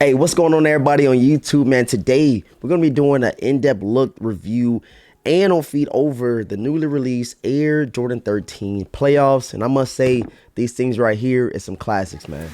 Hey, what's going on, everybody on YouTube, man? Today we're gonna be doing an in-depth look, review, and on feed over the newly released Air Jordan 13 playoffs. And I must say, these things right here is some classics, man.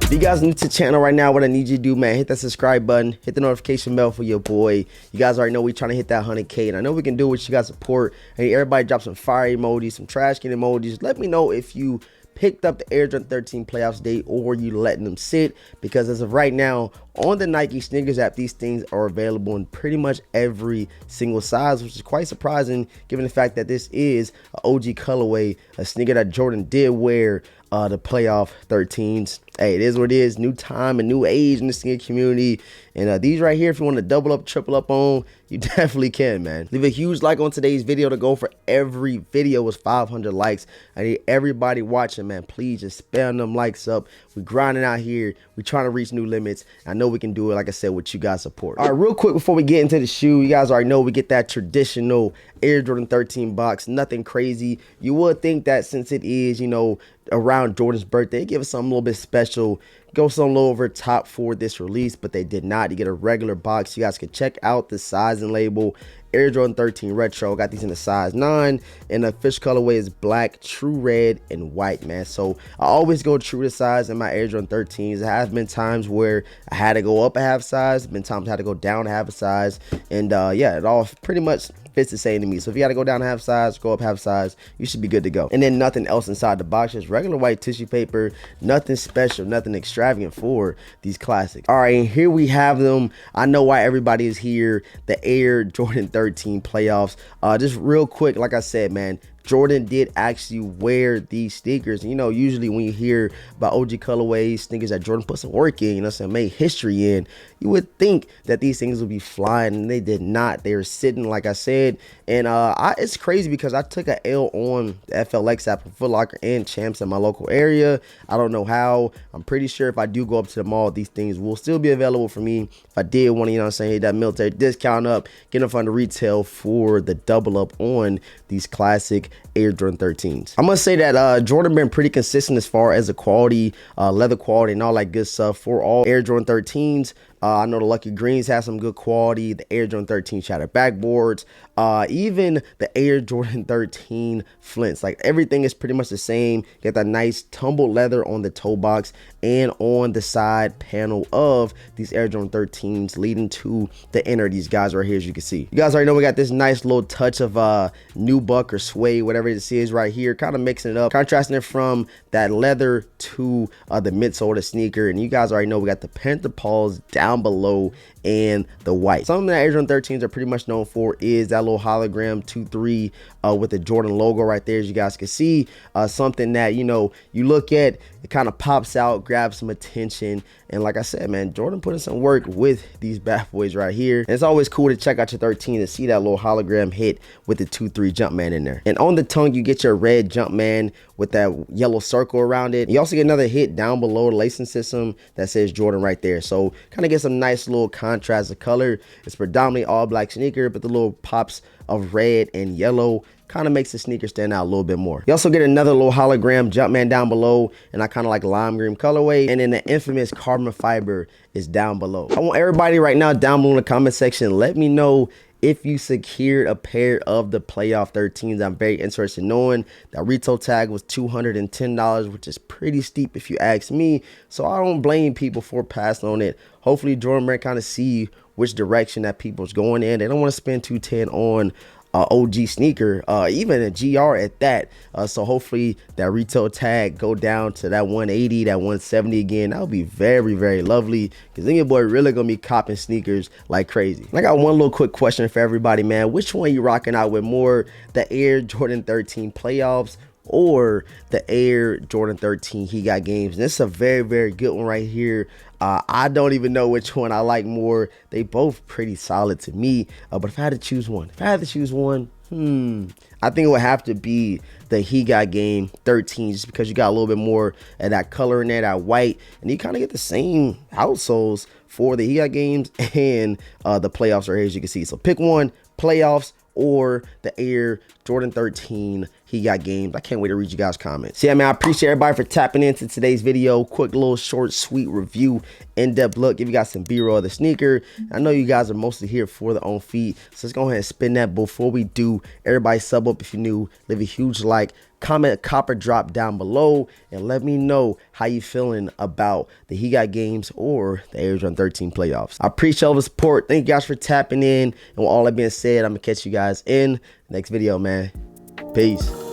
If you guys are new to the channel right now, what I need you to do, man, hit that subscribe button, hit the notification bell for your boy. You guys already know we're trying to hit that 100K, and I know we can do it with you guys' support. Hey, everybody drop some fire emojis, some trash can emojis. Let me know if you picked up the Air Jordan 13 playoffs date or you letting them sit, because as of right now on the Nike sneakers app, these things are available in pretty much every single size, which is quite surprising given the fact that this is an OG colorway, a sneaker that Jordan did wear the playoff 13s. Hey, it is what it is. New time and new age in the sneaker community. And these right here, if you want to double up, triple up on, you definitely can, man. Leave a huge like on today's video. To go for every video was 500 likes. I need everybody watching, man. Please just spam them likes up. We're grinding out here. We're trying to reach new limits. I know we can do it, like I said, with you guys' support. All right, real quick before we get into the shoe, you guys already know we get that traditional Air Jordan 13 box. Nothing crazy. You would think that since it is, you know, around Jordan's birthday, give us something a little bit special, go some little over top for this release, but they did not. You get a regular box. You guys can check out the size and label. Air Jordan 13 Retro. Got these in the size 9, and the official colorway is black, true red, and white, man. So I always go true to size in my Air Jordan 13s. There have been times where I had to go up a half size, been times I had to go down a half a size, and yeah, it all pretty much fits the same to me. So if you got to go down half size, go up half size, you should be good to go. And then nothing else inside the box, just regular white tissue paper. Nothing special, nothing extravagant for these classics. All right, and here we have them. I know why everybody is here. The Air Jordan 13 playoffs. Just real quick, like I said, man, Jordan did actually wear these sneakers. You know, usually when you hear about OG colorways, sneakers that Jordan put some work in, you know, some made history in, you would think that these things would be flying, and they did not. They were sitting, like I said. And it's crazy because I took an L on the FLX app, Foot Locker, and Champs in my local area. I don't know how. I'm pretty sure if I do go up to the mall, these things will still be available for me. If I did want to, you know what I'm saying, hit that military discount up, get them from the retail for the double up on these classic Air Jordan 13s. I must say that Jordan been pretty consistent as far as the quality, leather quality, and all that good stuff for all Air Jordan 13s. I know the Lucky Greens have some good quality. The Air Jordan 13 shattered backboards, even the Air Jordan 13 flints, like everything is pretty much the same. Get that nice tumbled leather on the toe box and on the side panel of these Air Jordan 13s, leading to the inner. These guys right here, as you can see. You guys already know we got this nice little touch of nubuck or suede, whatever this is right here, kind of mixing it up, contrasting it from that leather to the midsole of the sneaker. And you guys already know we got the Panther paws down below and the white. Something that Air Jordan 13s are pretty much known for is that little hologram 2-3 with the Jordan logo right there, as you guys can see. Something that, you know, you look at, it kind of pops out, grabs some attention. And like I said, man, Jordan put in some work with these bad boys right here. And it's always cool to check out your 13 and see that little hologram hit with the 2-3 Jumpman in there. And on the tongue, you get your red Jumpman with that yellow circle around it. You also get another hit down below the lacing system that says Jordan right there. So kind of get some nice little contrast of color. It's predominantly all black sneaker, but the little pops of red and yellow kind of makes the sneaker stand out a little bit more. You also get another little hologram Jumpman down below, and I kind of like lime green colorway, and then the infamous carbon fiber is down below. I want everybody right now down below in the comment section, let me know if you secured a pair of the playoff 13s. I'm very interested in knowing. That retail tag was $210, which is pretty steep if you ask me. So I don't blame people for passing on it. Hopefully Jordan Brand kind of see which direction that people's going in. They don't want to spend $210 on OG sneaker, even a GR at that. So hopefully that retail tag go down to that 180, that 170 again. That would be very, very lovely, because then your boy really gonna be copping sneakers like crazy. And I got one little quick question for everybody, man. Which one you rocking out with more, the Air Jordan 13 playoffs or the Air Jordan 13 He Got Games? And this is a very, very good one right here. I don't even know which one I like more. They both pretty solid to me. But if I had to choose one, I think it would have to be the He Got Game 13, just because you got a little bit more of that color in there, that white, and you kind of get the same outsoles for the He Got Games and the playoffs right here, as you can see. So pick one, playoffs or the Air Jordan 13 He Got Games. I can't wait to read you guys' comments. So yeah, man, I appreciate everybody for tapping into today's video. Quick little short, sweet review, in-depth look, give you guys some B-roll of the sneaker. I know you guys are mostly here for the on feet, so let's go ahead and spin that. Before we do, everybody sub up if you're new, leave a huge like, comment a copper drop down below, and let me know how you feeling about the He Got Games or the Air Jordan 13 playoffs. I appreciate all the support. Thank you guys for tapping in, and with all that being said, I'm gonna catch you guys in the next video, man. Peace.